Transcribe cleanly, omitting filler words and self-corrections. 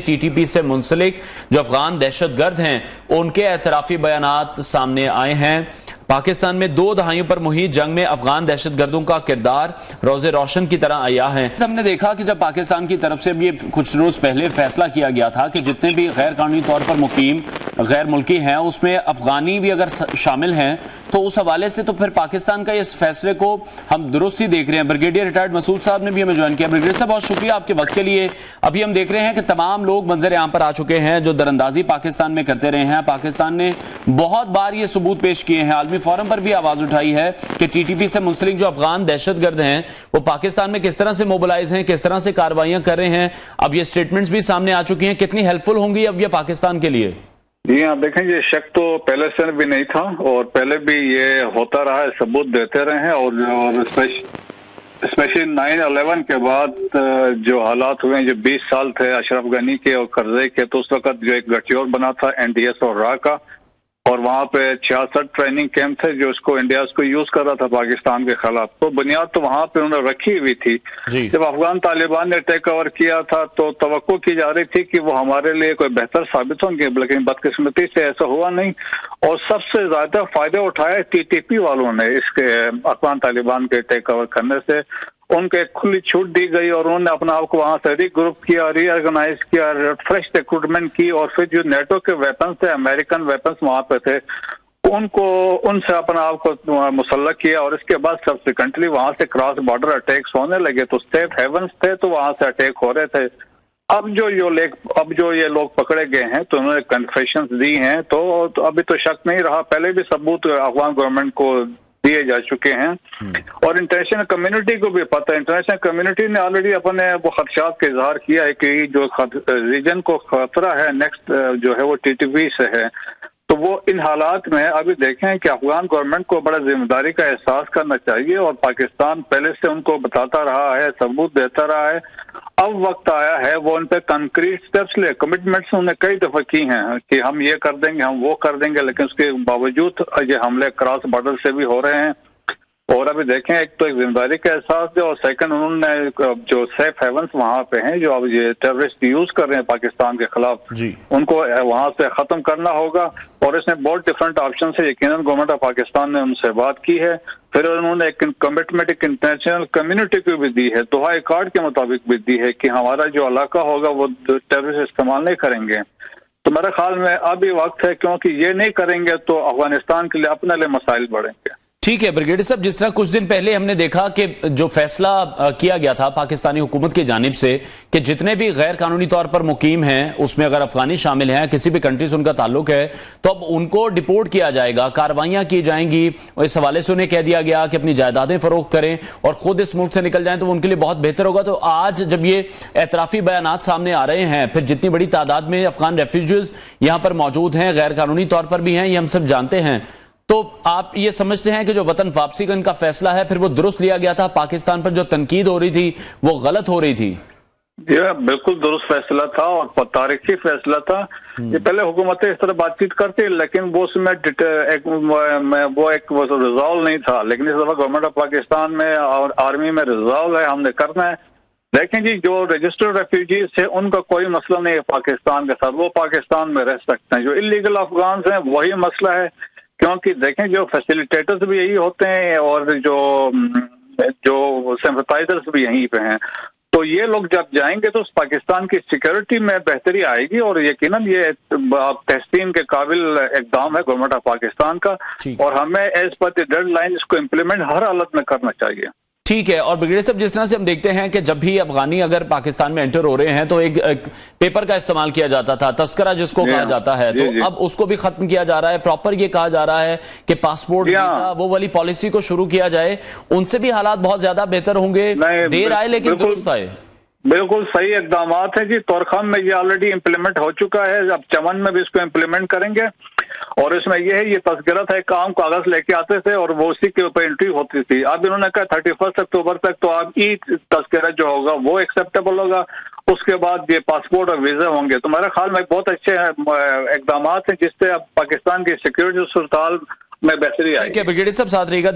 TTP से मुंसलिक जो अफगान दहशतगर्द हैं उनके एतराफी बयानात सामने आए हैं। पाकिस्तान में 2 दहाइयों पर मुहित जंग में अफगान दहशतगर्दों का किरदार रोज़े रोशन की तरह आया है। हमने देखा कि जब पाकिस्तान की तरफ से ये कुछ रोज पहले फैसला किया गया था कि जितने भी गैर कानूनी तौर पर मुकीम गैर मुल्की हैं उसमें अफगानी भी अगर शामिल हैं, तो उस हवाले से तो फिर पाकिस्तान का इस फैसले को हम दुरुस्त ही देख रहे हैं। ब्रिगेडियर रिटायर्ड मसूद साहब ने भी हमें ज्वाइन किया। ब्रिगेडियर साहब, बहुत शुक्रिया आपके वक्त के लिए। अभी हम देख रहे हैं कि तमाम लोग मंजर आम पर आ चुके हैं जो दरअंदाजी पाकिस्तान में करते रहे हैं। पाकिस्तान ने बहुत बार ये सबूत पेश किए हैं, आलमी फोरम पर भी आवाज उठाई है कि टीटीपी से मुंसलिक जो अफगान दहशतगर्द हैं वो पाकिस्तान में किस तरह से मोबिलाइज हैं, किस तरह से कार्रवाइयां कर रहे हैं। अब ये स्टेटमेंट्स भी सामने आ चुकी हैं, कितनी हेल्पफुल होंगी अब ये पाकिस्तान के लिए? जी हाँ, देखें ये शक तो पहले से भी नहीं था और पहले भी ये होता रहा है, सबूत देते रहे हैं। और स्पेशली 9/11 के बाद जो हालात हुए, जो 20 साल थे अशरफ गनी के और करज़ई के, तो उस वक्त जो एक गठजोड़ बना था एनडीएस और रा का, और वहां पे 66 ट्रेनिंग कैंप थे जो इसको इंडिया को यूज कर रहा था पाकिस्तान के खिलाफ। तो बुनियाद तो वहां पे उन्होंने रखी हुई थी। जब अफगान तालिबान ने टेक ओवर किया था तो तवक्को की जा रही थी कि वो हमारे लिए कोई बेहतर साबित होंगे, लेकिन बदकिस्मती से ऐसा हुआ नहीं। और सबसे ज्यादा फायदा उठाया टीटीपी वालों ने इसके अफगान तालिबान के टेक ओवर करने से। उनको एक खुली छूट दी गई और उन्होंने अपना आप को वहां से रिग्रुप किया, रीऑर्गेनाइज किया, फ्रेश रिक्रूटमेंट की, और फिर जो नेटो के वेपन्स थे, अमेरिकन वेपन्स वहां पे थे, उनसे अपना आप को मुसल्लक किया। और इसके बाद सब्सिक्वेंटली वहां से क्रॉस बॉर्डर अटैक्स होने लगे। तो सेफ हेवंस थे तो वहां से अटैक हो रहे थे। अब जो ये लोग पकड़े गए हैं तो उन्होंने कन्फेशंस दी हैं, तो अभी तो शक नहीं रहा। पहले भी सबूत अफगान गवर्नमेंट को दिए जा चुके हैं और इंटरनेशनल कम्युनिटी को भी पता है। इंटरनेशनल कम्युनिटी ने ऑलरेडी अपने वो खदशात का इजहार किया है कि जो रीजन को खतरा है नेक्स्ट जो है वो टीटीपी से है। तो वो इन हालात में अभी देखें कि अफगान गवर्नमेंट को बड़ा जिम्मेदारी का एहसास करना चाहिए और पाकिस्तान पहले से उनको बताता रहा है, सबूत देता रहा है। अब वक्त आया है वो उन पर कंक्रीट स्टेप्स ले, कमिटमेंट्स उन्होंने कई दफा की हैं कि हम ये कर देंगे, हम वो कर देंगे, लेकिन उसके बावजूद ये हमले क्रॉस बॉर्डर से भी हो रहे हैं। और अभी देखें, एक तो एक जिम्मेदारी का एहसास है और सेकंड उन्होंने जो सेफ हेवंस वहां पे हैं जो अब ये टेररिस्ट यूज कर रहे हैं पाकिस्तान के खिलाफ, उनको वहां से खत्म करना होगा। और इसमें बहुत डिफरेंट ऑप्शन है। यकीनन गवर्नमेंट ऑफ पाकिस्तान ने उनसे बात की है, फिर उन्होंने एक कमिटमेंट एक इंटरनेशनल कम्युनिटी को भी दी है, दोहा कार्ड के मुताबिक भी दी है कि हमारा जो इलाका होगा वो टेररिस्ट इस्तेमाल नहीं करेंगे। तो मेरे ख्याल में अभी वक्त है, क्योंकि ये नहीं करेंगे तो अफगानिस्तान के लिए अपने लिए मसाइल बढ़ेंगे। ठीक है ब्रिगेडियर साहब, जिस तरह कुछ दिन पहले हमने देखा कि जो फैसला किया गया था पाकिस्तानी हुकूमत की जानिब से कि जितने भी गैर कानूनी तौर पर मुकीम हैं उसमें अगर अफगानी शामिल हैं, किसी भी कंट्री से उनका ताल्लुक है, तो अब उनको डिपोर्ट किया जाएगा, कार्रवाइयां की जाएंगी। और इस हवाले से उन्हें कह दिया गया कि अपनी जायदादें फरोख्त करें और खुद इस मुल्क से निकल जाएं तो उनके लिए बहुत बेहतर होगा। तो आज जब ये एतराफी बयानात सामने आ रहे हैं, फिर जितनी बड़ी तादाद में अफगान रेफ्यूजीज यहां पर मौजूद हैं, गैर कानूनी तौर पर भी हैं, ये हम सब जानते हैं, तो आप ये समझते हैं कि जो वतन वापसी का इनका फैसला है फिर वो दुरुस्त लिया गया था? पाकिस्तान पर जो तनकीद हो रही थी वो गलत हो रही थी? ये बिल्कुल दुरुस्त फैसला था और तारीखी फैसला था। ये पहले हुकूमतें इस तरह बातचीत करती, लेकिन वो उसमें एक रिजॉल्व नहीं था। लेकिन इस दफा गवर्नमेंट ऑफ पाकिस्तान में और आर्मी में रिजॉल्व है, हमने करना है। देखें जी, जो रजिस्टर्ड रेफ्यूजीज है उनका कोई मसला नहीं है पाकिस्तान के साथ, वो पाकिस्तान में रह सकते हैं। जो इलीगल अफगान हैं वही मसला है, क्योंकि देखें जो फैसिलिटेटर्स भी यही होते हैं और जो सिंपथाइजर्स भी यहीं पे हैं। तो ये लोग जब जाएंगे तो पाकिस्तान की सिक्योरिटी में बेहतरी आएगी और यकीनन ये तहसीन के काबिल इक़दाम है गवर्नमेंट ऑफ पाकिस्तान का, और हमें एज पर द डेडलाइन इसको इम्प्लीमेंट हर हालत में करना चाहिए। ठीक है। और ब्रिगेडियर साहब, जिस तरह से हम देखते हैं कि जब भी अफगानी अगर पाकिस्तान में एंटर हो रहे हैं तो एक पेपर का इस्तेमाल किया जाता था, तस्करा जिसको कहा जाता है, तो अब उसको भी खत्म किया जा रहा है। प्रॉपर ये कहा जा रहा है कि पासपोर्ट वीजा वो वाली पॉलिसी को शुरू किया जाए, उनसे भी हालात बहुत ज्यादा बेहतर होंगे। देर आए लेकिन दुरुस्त आए। बिल्कुल सही इकदाम है जी। तोरखाम में ये ऑलरेडी इम्प्लीमेंट हो चुका है, अब चमन में भी इसको इम्प्लीमेंट करेंगे। और इसमें यह है, ये तस्करा था, एक आम कागज लेके आते थे और वो उसी के ऊपर एंट्री होती थी। अब इन्होंने कहा 31 अक्टूबर तक तो अब ई तस्करा जो होगा वो एक्सेप्टेबल होगा, उसके बाद ये पासपोर्ट और वीजा होंगे। तो मेरे ख्याल में बहुत अच्छे इकदाम हैं जिससे अब पाकिस्तान की सिक्योरिटी सूरत में बेहतरी आएगी। ब्रिगेडियर साहब साथ रहिएगा।